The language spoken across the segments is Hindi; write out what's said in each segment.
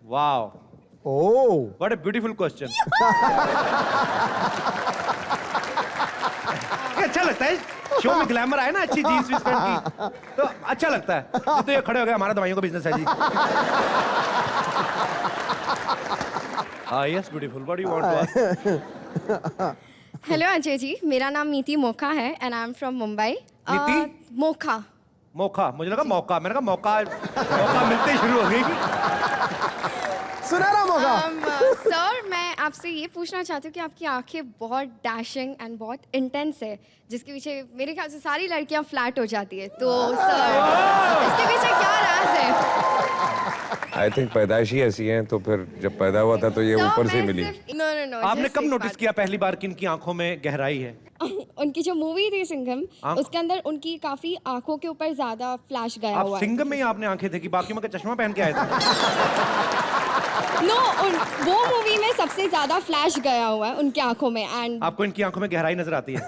Wow, oh, what a beautiful question. अच्छा लगता है शो में ग्लैमर आए ना, अच्छी जीन्स वीन्स पहन की तो अच्छा लगता है। तो ये खड़े हो गए, हमारा दवाइयों का बिजनेस है जी। हाँ, yes beautiful, what do you want to ask? Hello Ajay ji, मेरा नाम नीति मोखा है and I am from Mumbai. Neeti? Mokha. मौका, मुझे लगा मौका, मैंने कहा मौका मौका मिलते ही शुरू हो गई। सुनहरा मौका। सर मैं आपसे ये पूछना चाहती हूँ कि आपकी आंखें बहुत डैशिंग एंड बहुत इंटेंस है, जिसके पीछे मेरे ख्याल से सारी लड़कियां फ्लैट हो जाती है। तो सर इसके पीछे क्या राज है? आई थिंक पैदाइशी ऐसी हैं, तो फिर जब पैदा हुआ था तो ये ऊपर से मिली। No no no. आपने कब नोटिस किया पहली बार कि इनकी आंखों में गहराई है? उनकी जो मूवी थी सिंघम, आँख- उसके अंदर उनकी काफी आंखों के ऊपर ज्यादा फ्लैश गया आप हुआ है। सिंघम में ही आपने आंखें देखी, बाकी में चश्मा पहन के आए थे? नो, वो मूवी में सबसे ज्यादा फ्लैश गया हुआ है उनकी आंखों में एंड आपको इनकी आंखों में गहराई नजर आती है?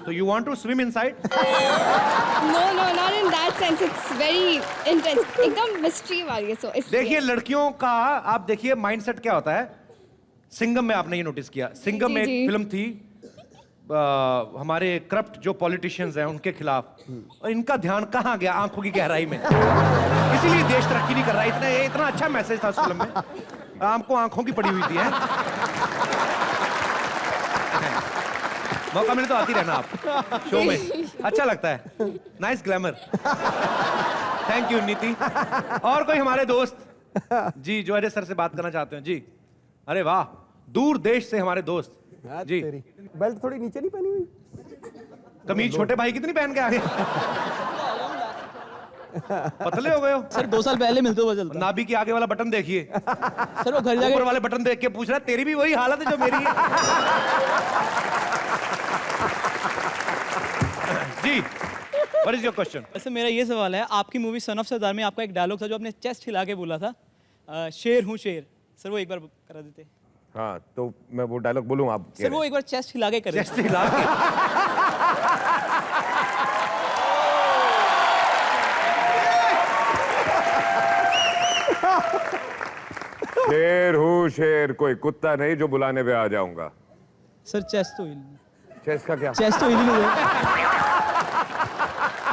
तो you want to swim inside? No no not in that sense, it's very intense, एकदम मिस्ट्री वाली है। सो देखिए लड़कियों का, आप देखिए माइंडसेट क्या होता है। सिंघम में आपने ये नोटिस किया, सिंघम में जी, एक जी। फिल्म थी हमारे करप्ट जो पॉलिटिशियंस हैं उनके खिलाफ, और इनका ध्यान कहाँ गया? आंखों की गहराई में। इसीलिए देश तरक्की नहीं कर रहा। इतना अच्छा मैसेज था उस फिल्म में, आपको आंखों की पड़ी हुई थी। हैं? मौका मिले तो आती रहना आप शो में, अच्छा लगता है। Nice glamour. थैंक यू नीति। और कोई हमारे दोस्त जी जो अजय सर से बात करना चाहते हैं? जी, अरे वाह, दूर देश से हमारे दोस्त जी। तेरी बेल्ट थोड़ी नीचे नहीं पहनी हुई? कमीज छोटे भाई कितनी पहन के आ गए? पतले हो गए हो सर 2 साल पहले मिलते हुए चलता। नाभि के आगे वाला बटन देखिए, सर वो घर ऊपर जाके वाले बटन देख के पूछ रहा है तेरी भी वही हालत है जो मेरी है। जी, व्हाट इज योर क्वेश्चन? वैसे मेरा ये सवाल है, आपकी मूवी सन ऑफ सरदार में आपका एक डायलॉग था जो आपने चेस्ट हिला के बोला था, शेर हूँ शेर। सर वो एक बार करा देते। हाँ, तो मैं वो डायलॉग बोलूँ आप? सर वो एक बार चेस्ट हिला के करें। चेस्ट हिला के। शेर हूँ शेर, कोई कुत्ता नहीं जो बुलाने पे आ जाऊंगा। सर चेस्ट तो हिल, चेस्ट का क्या? चेस्ट तो हिल नहीं रही।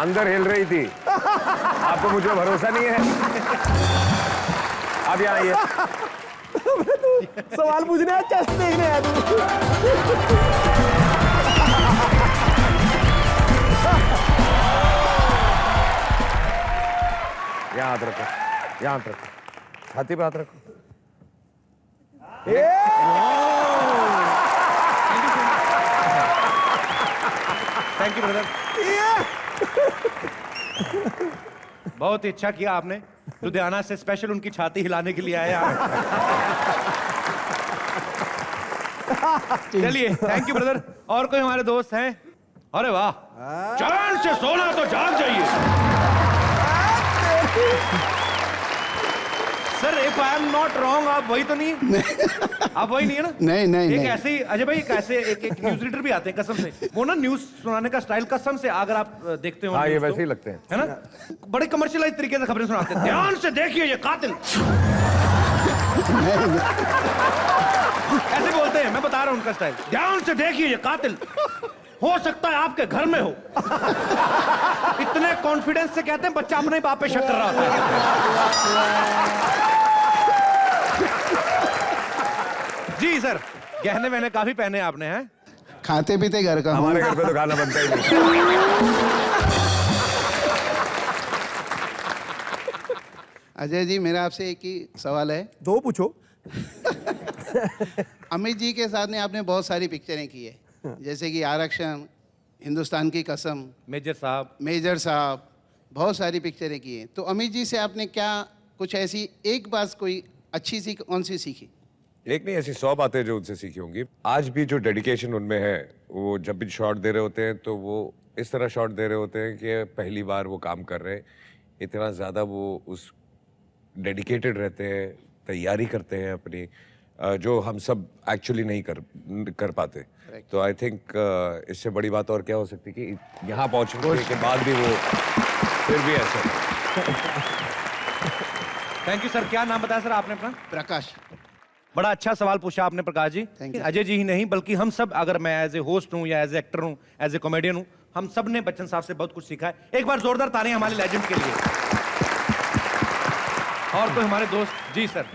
अंदर हिल रही थी। आपको मुझे भरोसा नहीं है? आप यहाँ आइए। सवाल पूछने आया, चेस्ट देखने आया तू। यहाँ हाथ रखो, यहाँ हाथ रखो, छाती पे हाथ रखो। Thank you brother. बहुत ही अच्छा किया आपने, लुधियाना से स्पेशल उनकी छाती हिलाने के लिए आए आप। चलिए, थैंक यू ब्रदर। और कोई हमारे दोस्त हैं? अरे वाह, चैन से सोना तो जाग जाइए। Sir if I am not wrong, आप वही तो नहीं? आप वही नहीं है ना? नहीं नहीं एक नहीं। ऐसे ही अजय भाई, एक ऐसे एक न्यूज रीडर भी आते हैं कसम से, वो ना न्यूज सुनाने का स्टाइल कसम से, अगर आप देखते हो हाँ, ये news वैसे तो, ही लगते हैं। है ना? बड़े कमर्शियलाइज तरीके से खबरें सुनाते हैं। ध्यान से देखिए ये कातिल, ऐसे बोलते हैं। मैं बता रहा हूं उनका स्टाइल। ध्यान से देखिए ये कातिल हो सकता है आपके घर में हो। इतने कॉन्फिडेंस से कहते हैं, बच्चा अपने बाप पे शक कर रहा होता है। जी सर, गहने वहने काफी पहने आपने हैं। खाते पीते घर का हूँ। हमारे घर पे तो खाना बनता ही नहीं। अजय जी, मेरा आपसे एक ही सवाल है। दो पूछो। अमित जी के साथ ने आपने बहुत सारी पिक्चरें की है, जैसे कि आरक्षण, हिंदुस्तान की कसम, मेजर साहब। मेजर साहब, बहुत सारी पिक्चरें की हैं। तो अमित जी से आपने क्या कुछ ऐसी एक बात कोई अच्छी सी कौन सी सीखी? एक नहीं, ऐसी 100 बातें जो उनसे सीखी होंगी। आज भी जो डेडिकेशन उनमें है, वो जब भी शॉट दे रहे होते हैं तो वो इस तरह शॉट दे रहे होते हैं कि पहली बार वो काम कर रहे हैं। इतना ज़्यादा वो उस डेडिकेटेड रहते हैं, तैयारी करते हैं अपनी, जो हम सब एक्चुअली नहीं कर पाते। तो आई थिंक इससे बड़ी बात और क्या हो सकती कि यहाँ पहुँचने के बाद भी वो फिर भी ऐसा थैंक यू सर। क्या नाम बताया सर आपने अपना? प्रकाश। बड़ा अच्छा सवाल पूछा आपने प्रकाश जी। Thank you. अजय जी ही नहीं बल्कि हम सब, अगर मैं एज ए होस्ट हूँ या एज ए एक्टर हूँ, एज ए कॉमेडियन हूँ, हम सब ने बच्चन साहब से बहुत कुछ सीखा है। एक बार जोरदार तालियां हमारे लेजेंड के लिए। और कोई हमारे दोस्त? जी सर।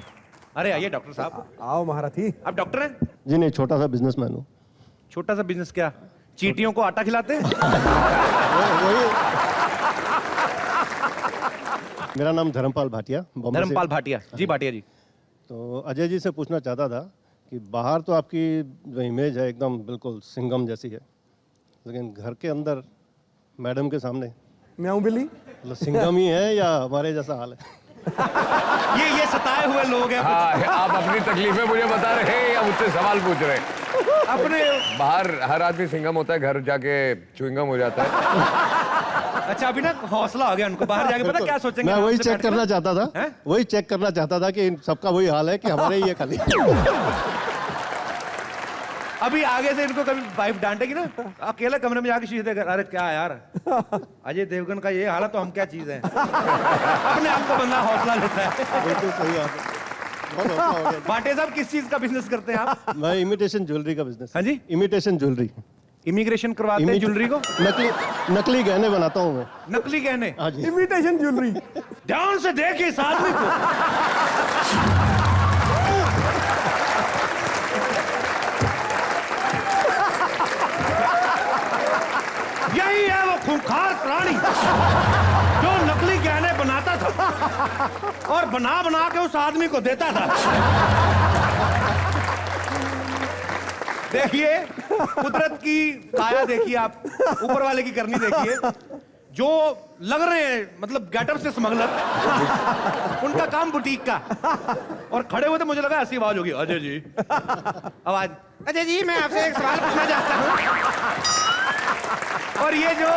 अरे आइए डॉक्टर साहब। आओ महारथी। आप डॉक्टर हैं? जी नहीं, छोटा सा बिजनेसमैन हूँ। छोटा सा बिजनेस क्या? चींटियों को आटा खिलाते हैं? वही। मेरा नाम धर्मपाल भाटिया, बॉम्बे से। धर्मपाल भाटिया जी। भाटिया जी, तो अजय जी से पूछना चाहता था कि बाहर तो आपकी जो इमेज है एकदम बिल्कुल सिंघम जैसी है, लेकिन घर के अंदर मैडम के सामने म्याऊं बिल्ली। मतलब सिंघम ही है या हमारे जैसा हाल है? ये सताए हुए लोग हैं। हाँ, आप अपनी तकलीफें मुझे बता रहे हैं या मुझसे सवाल पूछ रहे हैं? अपने बाहर हर आदमी सिंघम होता है, घर जाके च्युइंगम हो जाता है। अच्छा, अभी ना हौसला हो गया उनको, बाहर जाके पता क्या सोचेंगे। मैं वही हमसे चेक बैठ के करना ना- चाहता था, हैं? वही चेक करना चाहता था कि सबका वही हाल है कि हमारे ही है खाली। अभी आगे से इनको कभी वाइफ डांटेगी ना, अकेले कमरे में जाके शीशे देकर, अरे क्या यार, अजय देवगन का ये हाल है तो हम क्या चीज है। अपने आप को बंदा हौसला लेता है। बिल्कुल सही बात है। बहुत हौसला हो गया। भाटे साहब किस चीज का बिजनेस करते हैं आप? मैं इमिटेशन ज्वेलरी का बिजनेस। हाँ जी? Imitation jewellery. इमिग्रेशन करवाते हैं ज्वेलरी को? नकली गहने बनाता हूँ मैं। नकली गहने? हाँ जी। Imitation jewellery. ध्यान से देखिए इस आदमी को। यही है वो खूंखार प्राणी जो नकली गहने बनाता था और बना बना के उस आदमी को देता था। देखिए कुदरत की काया, देखिए आप ऊपर वाले की करनी देखिए। जो लग रहे हैं मतलब गेटअप से स्मगलर, उनका काम बुटीक का, और खड़े हुए थे, मुझे लगा ऐसी आवाज होगी, अजय जी। आवाज, अजय जी मैं आपसे एक सवाल पूछना चाहता हूँ। और ये जो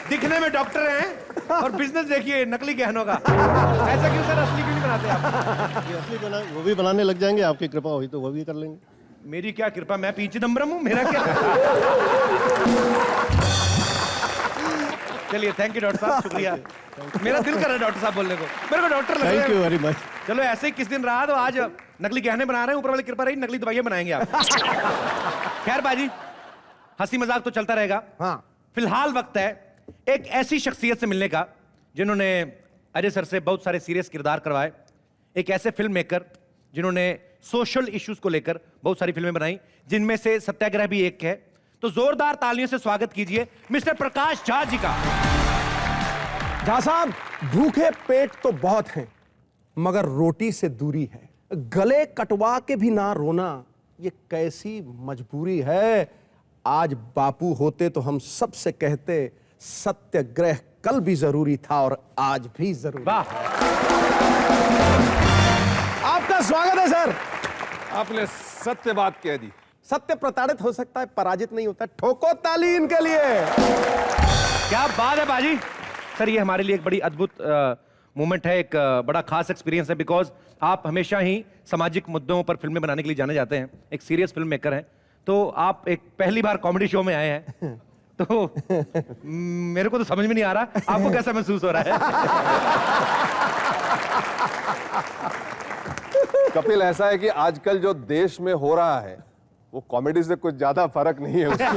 दिखने में डॉक्टर हैं और बिजनेस देखिए नकली गहनों का, ऐसा क्यों सर? असली क्यों नहीं बनाते आप? ये असली वो भी बनाने लग जाएंगे, आपकी कृपा हुई तो वो भी कर लेंगे। मेरी क्या कृपा, मैं पीछे नंबरम हूँ, मेरा क्या। चलिए थैंक यू डॉक्टर साहब, शुक्रिया। मेरा दिल कर रहा है डॉक्टर साहब बोलने को, मेरे को डॉक्टर लग रहे थैंक यू हैं। Very much. चलो ऐसे ही किस दिन रहा तो आज नकली गहने बना रहे हैं, ऊपर वाली कृपा रही, नकली दवाइयां बनाएंगे आप। खैर बाजी, हंसी मजाक तो चलता रहेगा। हाँ। फिलहाल वक्त है एक ऐसी शख्सियत से मिलने का जिन्होंने अजय सर से बहुत सारे सीरियस किरदार करवाए, एक ऐसे फिल्म मेकर जिन्होंने सोशल इश्यूज को लेकर बहुत सारी फिल्में बनाई, जिनमें से सत्याग्रह भी एक है। तो जोरदार तालियों से स्वागत कीजिए मिस्टर प्रकाश झा जी का। झा साहब, भूखे पेट तो बहुत हैं, मगर रोटी से दूरी है। गले कटवा के भी ना रोना, ये कैसी मजबूरी है। आज बापू होते तो हम सबसे कहते सत्याग्रह कल भी जरूरी था और आज भी जरूरी। वाह, आपका स्वागत है सर। आपने सत्य बात कह दी। सत्य प्रताड़ित हो सकता है, पराजित नहीं होता। ठोको ताली इनके लिए। क्या बात है बाजी। सर ये हमारे लिए एक बड़ी अद्भुत मोमेंट है, एक बड़ा खास एक्सपीरियंस है, बिकॉज आप हमेशा ही सामाजिक मुद्दों पर फिल्में बनाने के लिए जाने जाते हैं, एक सीरियस फिल्म मेकर हैं। तो आप एक पहली बार कॉमेडी शो में आए हैं, तो मेरे को तो समझ में नहीं आ रहा आपको कैसा महसूस हो रहा है। कपिल, ऐसा है कि आजकल जो देश में हो रहा है वो कॉमेडी से कुछ ज्यादा फर्क नहीं है उसमें।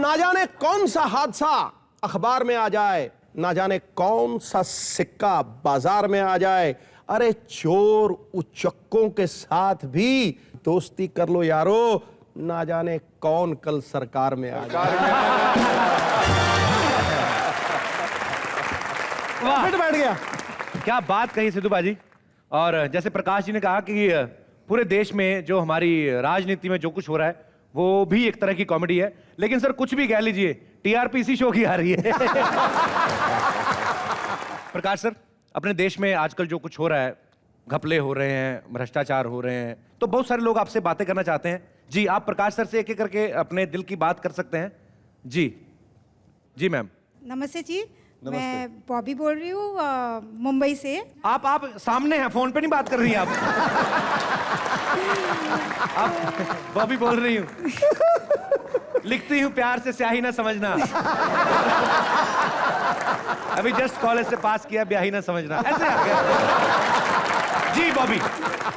ना जाने कौन सा हादसा अखबार में आ जाए, ना जाने कौन सा सिक्का बाजार में आ जाए, अरे चोर उचक्कों के साथ भी दोस्ती कर लो यारो, ना जाने कौन कल सरकार में आ जाए। फिट बैठ गया। क्या बात कही सिद्धू बाजी। और जैसे प्रकाश जी ने कहा कि पूरे देश में जो हमारी राजनीति में जो कुछ हो रहा है वो भी एक तरह की कॉमेडी है, लेकिन सर कुछ भी कह लीजिए टीआरपी इसी शो की आ रही है। प्रकाश सर, अपने देश में आजकल जो कुछ हो रहा है, घपले हो रहे हैं, भ्रष्टाचार हो रहे हैं, तो बहुत सारे लोग आपसे बातें करना चाहते हैं। जी आप प्रकाश सर से एक एक करके अपने दिल की बात कर सकते हैं। जी जी मैम। नमस्ते जी, मैं बॉबी बोल रही हूँ मुंबई से। आप सामने हैं, फोन पे नहीं बात कर रही हैं आप। आप बॉबी बोल रही हूँ। लिखती हूँ प्यार से स्याही ना समझना। अभी जस्ट कॉलेज से पास किया, ब्याही ना समझना, ऐसे आ गया। जी बॉबी।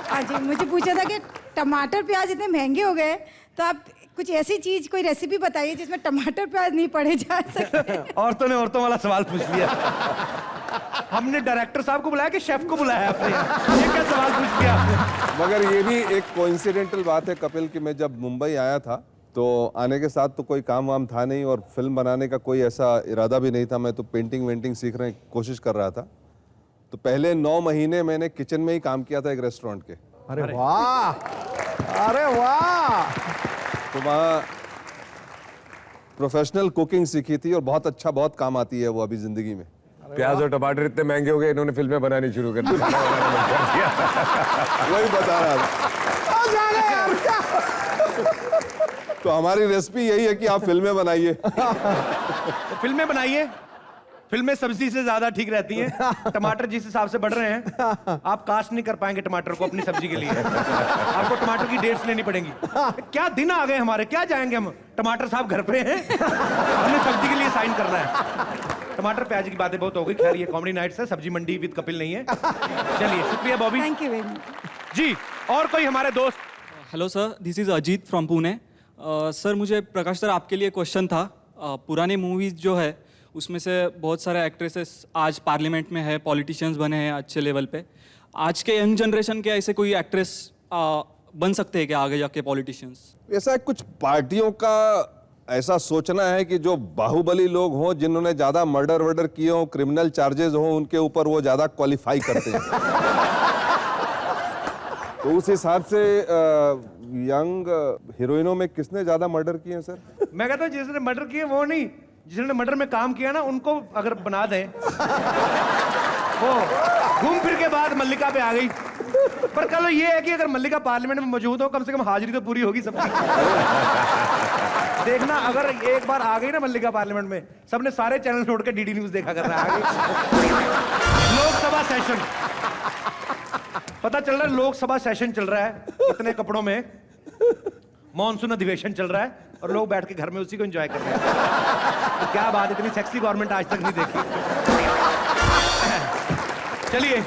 हाँ जी, मुझे पूछा था कि टमाटर प्याज इतने महंगे हो गए, तो आप कुछ ऐसी चीज, कोई रेसिपी बताइए जिसमें टमाटर प्याज नहीं पड़े जा सके। औरतों ने औरतों वाला सवाल पूछ लिया। हमने डायरेक्टर साहब को बुलाया कि शेफ को बुलाया आपने? ये क्या सवाल पूछ लिया? मगर ये भी एक कोइंसिडेंटल बात है कपिल कि मैं जब मुंबई आया था तो आने के साथ तो कोई काम वाम था नहीं और फिल्म बनाने का कोई ऐसा इरादा भी नहीं था। मैं तो पेंटिंग वेंटिंग सीखने की कोशिश कर रहा था। तो पहले 9 महीने मैंने किचन में ही काम किया था एक रेस्टोरेंट के। अरे वाह, अरे वाह। तो वहाँ प्रोफेशनल कुकिंग सीखी थी और बहुत अच्छा, बहुत काम आती है वो अभी जिंदगी में। प्याज और टमाटर इतने महंगे हो गए, इन्होंने फिल्में बनानी शुरू कर दी। वही बता रहा था। तो हमारी रेसिपी यही है कि आप फिल्में बनाइए। तो फिल्में बनाइए, फिल्में सब्जी से ज्यादा ठीक रहती हैं। टमाटर जिस हिसाब से बढ़ रहे हैं, आप कास्ट नहीं कर पाएंगे टमाटर को अपनी सब्जी के लिए। आपको टमाटर की डेट्स लेनी पड़ेंगी। क्या दिन आ गए हमारे, क्या जाएंगे हम? टमाटर साहब घर पे हैं, हमने सब्जी के लिए साइन करना है। टमाटर प्याज की बातें बहुत हो गई। खैर ये कॉमेडी नाइट्स है, सब्जी मंडी विद कपिल नहीं है। चलिए, शुक्रिया Bobby. Thank you very much. जी, और कोई हमारे दोस्त? Hello sir, this is Ajit from Pune. Sir मुझे प्रकाश सर आपके लिए क्वेश्चन था। पुराने मूवीज़ जो है उसमें से बहुत सारे एक्ट्रेसेस आज पार्लियामेंट में है, पॉलिटिशियंस बने हैं अच्छे लेवल पे। आज के यंग जनरेशन के ऐसे कोई एक्ट्रेस बन सकते हैं क्या आगे जाके पॉलिटिशियंस? ऐसा कुछ पार्टियों का ऐसा सोचना है कि जो बाहुबली लोग हों, जिन्होंने ज्यादा मर्डर वर्डर किए हों, क्रिमिनल चार्जेस हों, उनके ऊपर वो ज्यादा क्वालिफाई करते हैं। तो उस हिसाब से यंग हीरोइनों में किसने ज्यादा मर्डर किए हैं सर? मैं कहता हूँ जिसने मर्डर किए वो नहीं, जिन्होंने मर्डर में काम किया ना उनको अगर बना दें। वो घूम फिर के बाद मल्लिका पे आ गई। पर कल ये है कि अगर मल्लिका पार्लियामेंट में मौजूद हो, कम से कम हाजिरी तो पूरी होगी सबकी। देखना, अगर एक बार आ गई ना मल्लिका पार्लियामेंट में, सबने सारे चैनल छोड़ के डीडी न्यूज देखा कर रहा है आगे। लोकसभा सेशन पता चल रहा है, लोकसभा सेशन चल रहा है इतने कपड़ों में। मॉनसून अधिवेशन चल रहा है और लोग बैठ के घर में उसी को एंजॉय कर रहे हैं। तो क्या बात, इतनी सेक्सी गवर्नमेंट आज तक नहीं देखी। चलिए,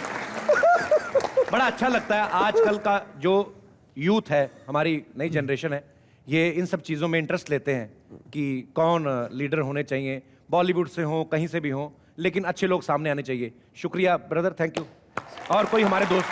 बड़ा अच्छा लगता है आजकल का जो यूथ है, हमारी नई जनरेशन है, ये इन सब चीज़ों में इंटरेस्ट लेते हैं कि कौन लीडर होने चाहिए, बॉलीवुड से हो, कहीं से भी हो, लेकिन अच्छे लोग सामने आने चाहिए। शुक्रिया ब्रदर, थैंक यू। और कोई हमारे दोस्त?